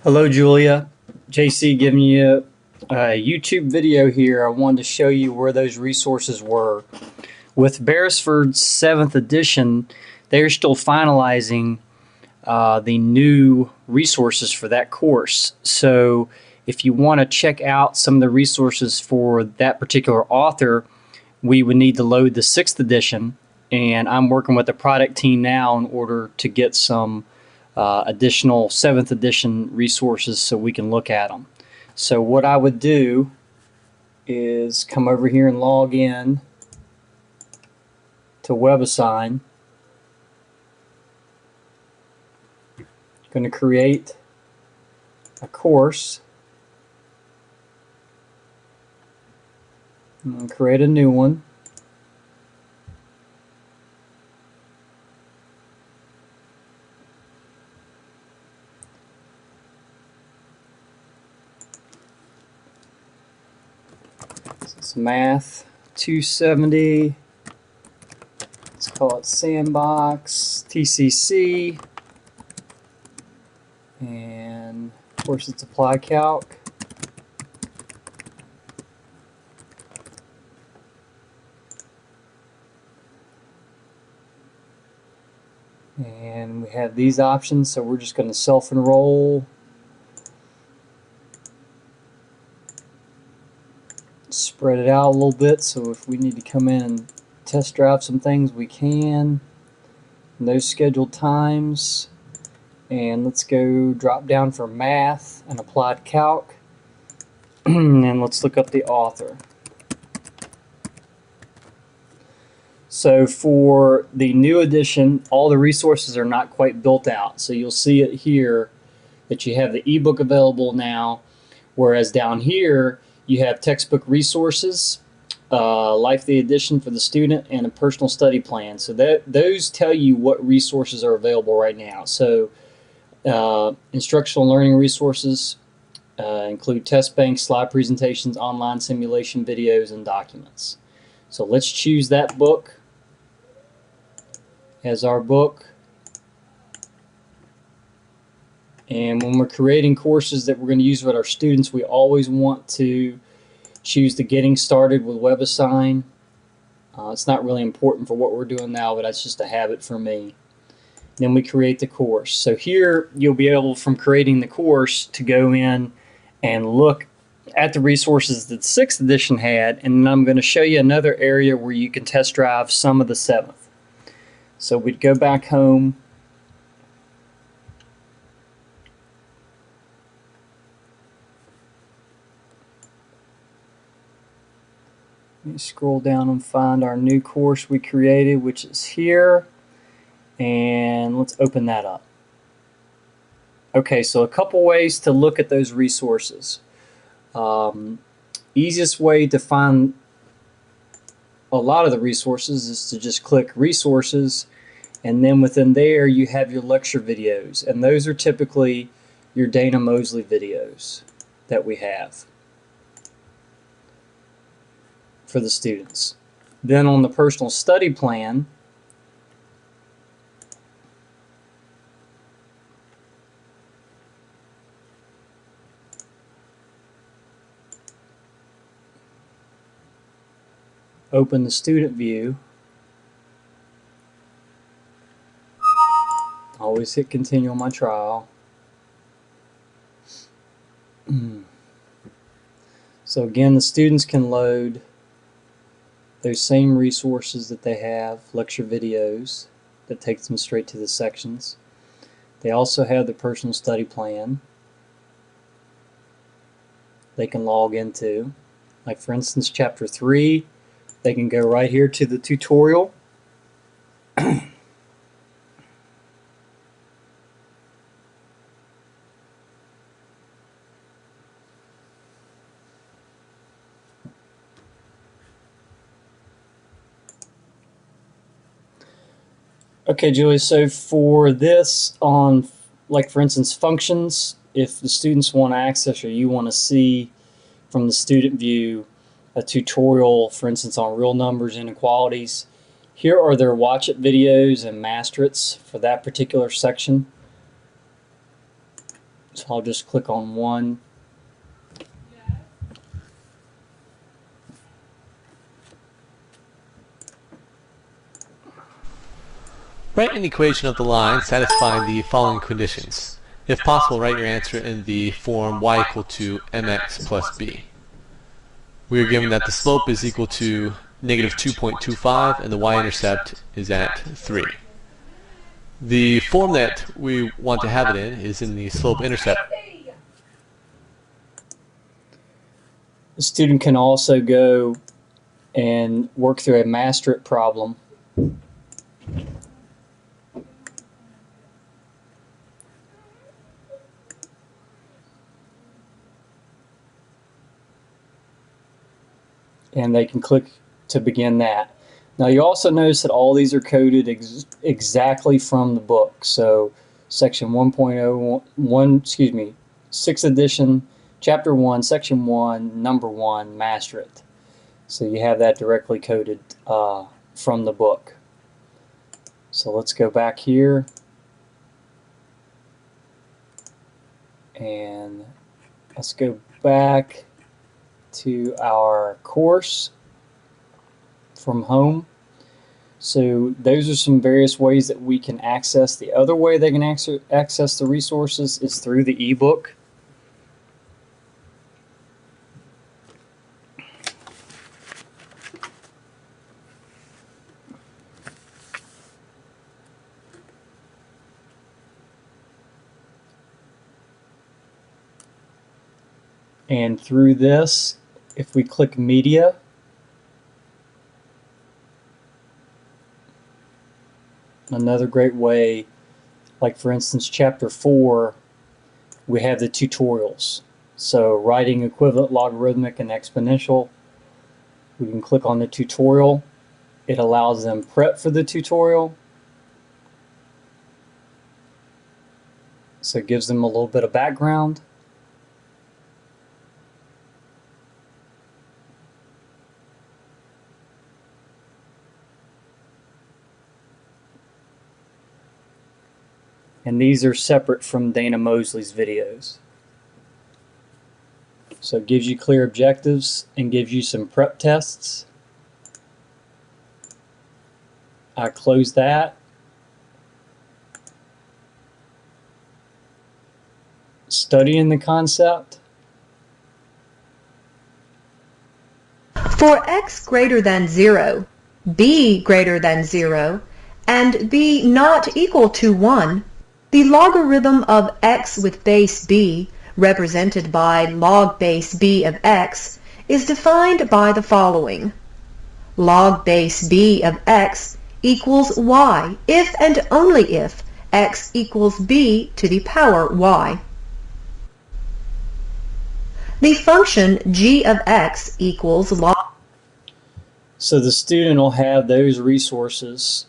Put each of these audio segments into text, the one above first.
Hello, Julia. JC giving you a YouTube video here. I wanted to show you where those resources were. With Berresford's 7th edition, they're still finalizing the new resources for that course. So if you want to check out some of the resources for that particular author, we would need to load the 6th edition. And I'm working with the product team now in order to get some additional 7th edition resources so we can look at them. So what I would do is come over here and log in to WebAssign. Going to create a course. I'm going to create a new one. It's Math 270. Let's call it Sandbox TCC. And of course it's Applied Calc. And we have these options, so we're just going to self-enroll. Spread it out a little bit, so if we need to come in and test drive some things, we can. No scheduled times. And let's go drop down for Math and Applied Calc. And let's look up the author. So for the new edition, all the resources are not quite built out. So you'll see it here that you have the ebook available now, whereas down here you have textbook resources, Life Day edition for the student, and a personal study plan. So those tell you what resources are available right now. So instructional learning resources include test banks, slide presentations, online simulation videos, and documents. So let's choose that book as our book. And when we're creating courses that we're going to use with our students, we always want to choose the Getting Started with WebAssign. It's not really important for what we're doing now, but that's just a habit for me. Then we create the course. So here you'll be able, from creating the course, to go in and look at the resources that the 6th edition had, and then I'm going to show you another area where you can test drive some of the 7th. So we'd go back home. Let me scroll down and find our new course we created, which is here. And let's open that up. Okay, so a couple ways to look at those resources. Easiest way to find a lot of the resources is to just click Resources, and then within there you have your lecture videos, and those are typically your Dana Mosley videos that we have for the students. Then on the personal study plan, open the student view. Always hit continue on my trial. So again, the students can load those same resources that they have, lecture videos that takes them straight to the sections. They also have the personal study plan they can log into. Like for instance, chapter 3, they can go right here to the tutorial. Okay, Julie, so for this on, like for instance, functions, if the students want to access or you want to see from the student view a tutorial, for instance, on real numbers inequalities, here are their watch it videos and master it's for that particular section. So I'll just click on one. Write an equation of the line satisfying the following conditions. If possible, write your answer in the form y equal to mx plus b. We are given that the slope is equal to negative 2.25 and the y-intercept is at 3. The form that we want to have it in is in the slope-intercept. The student can also go and work through a master it problem. And they can click to begin that. Now you also notice that all these are coded exactly from the book. So section 1.01, 6th edition, chapter 1, section 1, number 1, master it. So you have that directly coded from the book. So let's go back here and let's go back to our course from home. So those are some various ways that we can access. The other way they can access the resources is through the ebook. And through this, if we click media, another great way, like for instance, chapter 4, we have the tutorials. So writing equivalent, logarithmic, and exponential. We can click on the tutorial. It allows them prep for the tutorial. So it gives them a little bit of background. And these are separate from Dana Mosley's videos. So it gives you clear objectives and gives you some prep tests. I close that. Studying the concept. For x greater than 0, b greater than 0, and b not equal to 1, the logarithm of x with base b, represented by log base b of x, is defined by the following. Log base b of x equals y if and only if x equals b to the power y. The function g of x equals log. So the student will have those resources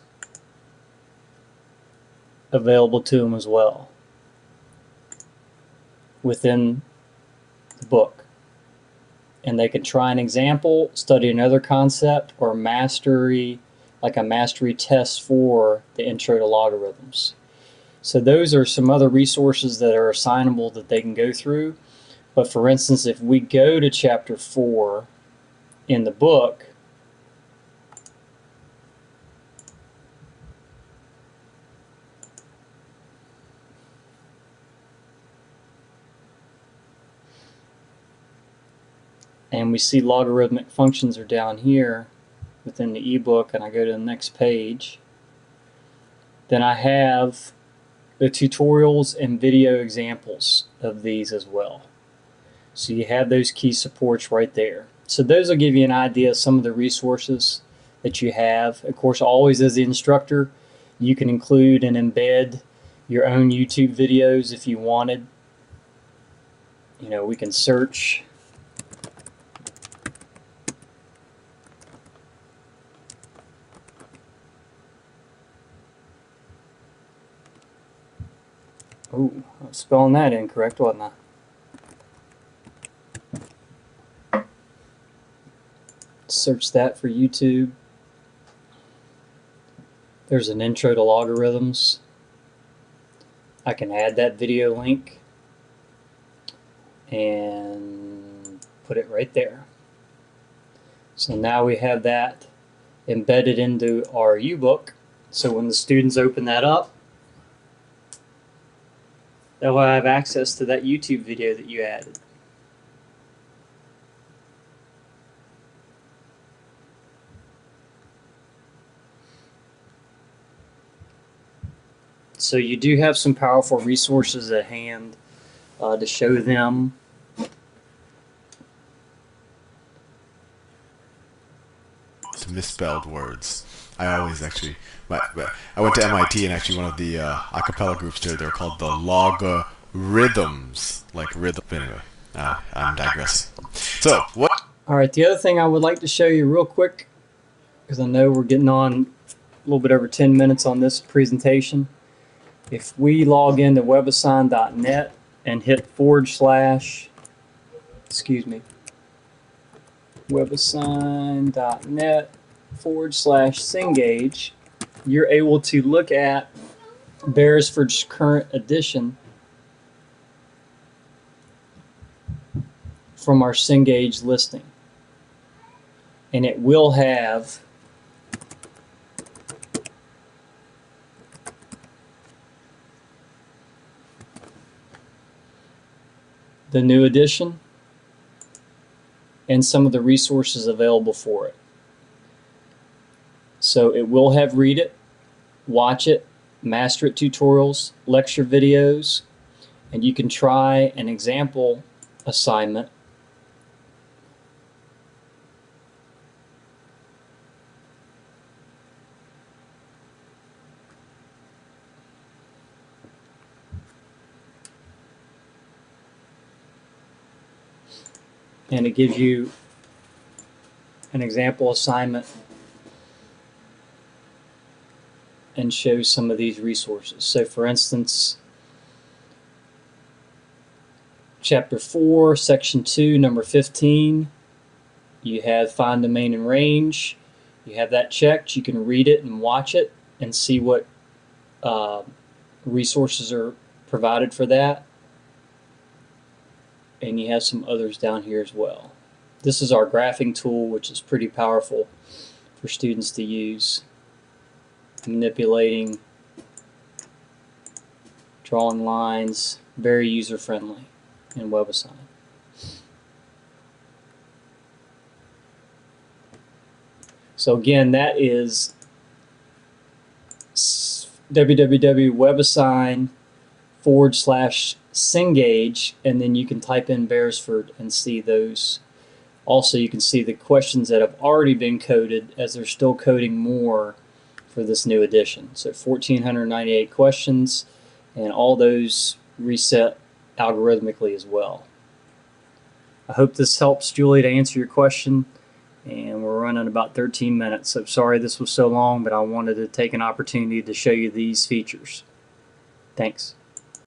available to them as well within the book. And they can try an example, study another concept, or mastery, like a mastery test for the intro to logarithms. So those are some other resources that are assignable that they can go through. But for instance, if we go to chapter 4 in the book, and we see logarithmic functions are down here within the ebook, and I go to the next page, then I have the tutorials and video examples of these as well. So you have those key supports right there. So those will give you an idea of some of the resources that you have. Of course, always as the instructor, you can include and embed your own YouTube videos if you wanted. You know, we can search. Oh, I was spelling that incorrect, wasn't I? Search that for YouTube. There's an intro to logarithms. I can add that video link. and put it right there. So now we have that embedded into our U-book. So when the students open that up, they'll have access to that YouTube video that you added. So you do have some powerful resources at hand to show them. Misspelled words. I always actually, I went to MIT, and actually one of the a cappella groups there, they're called the logarithms, like rhythm. Anyway, I'm digressing. So what? All right, the other thing I would like to show you real quick, because I know we're getting on a little bit over 10 minutes on this presentation. If we log into webassign.net and hit webassign.net/Cengage, you're able to look at Berresford's current edition from our Cengage listing. And it will have the new edition and some of the resources available for it. So it will have Read It, Watch It, Master It tutorials, lecture videos, and you can try an example assignment and it gives you an example assignment and shows some of these resources. So for instance, Chapter 4, Section 2, number 15, you have Find Domain and Range. You have that checked. You can read it and watch it and see what resources are provided for that. And you have some others down here as well. This is our graphing tool, which is pretty powerful for students to use. Manipulating, drawing lines, very user-friendly in WebAssign. So again, that is www.webassign.net/Cengage, and then you can type in Berresford and see those. Also, you can see the questions that have already been coded, as they're still coding more for this new edition. So 1,498 questions, and all those reset algorithmically as well. I hope this helps, Julie, to answer your question. And we're running about 13 minutes. So sorry this was so long, but I wanted to take an opportunity to show you these features. Thanks.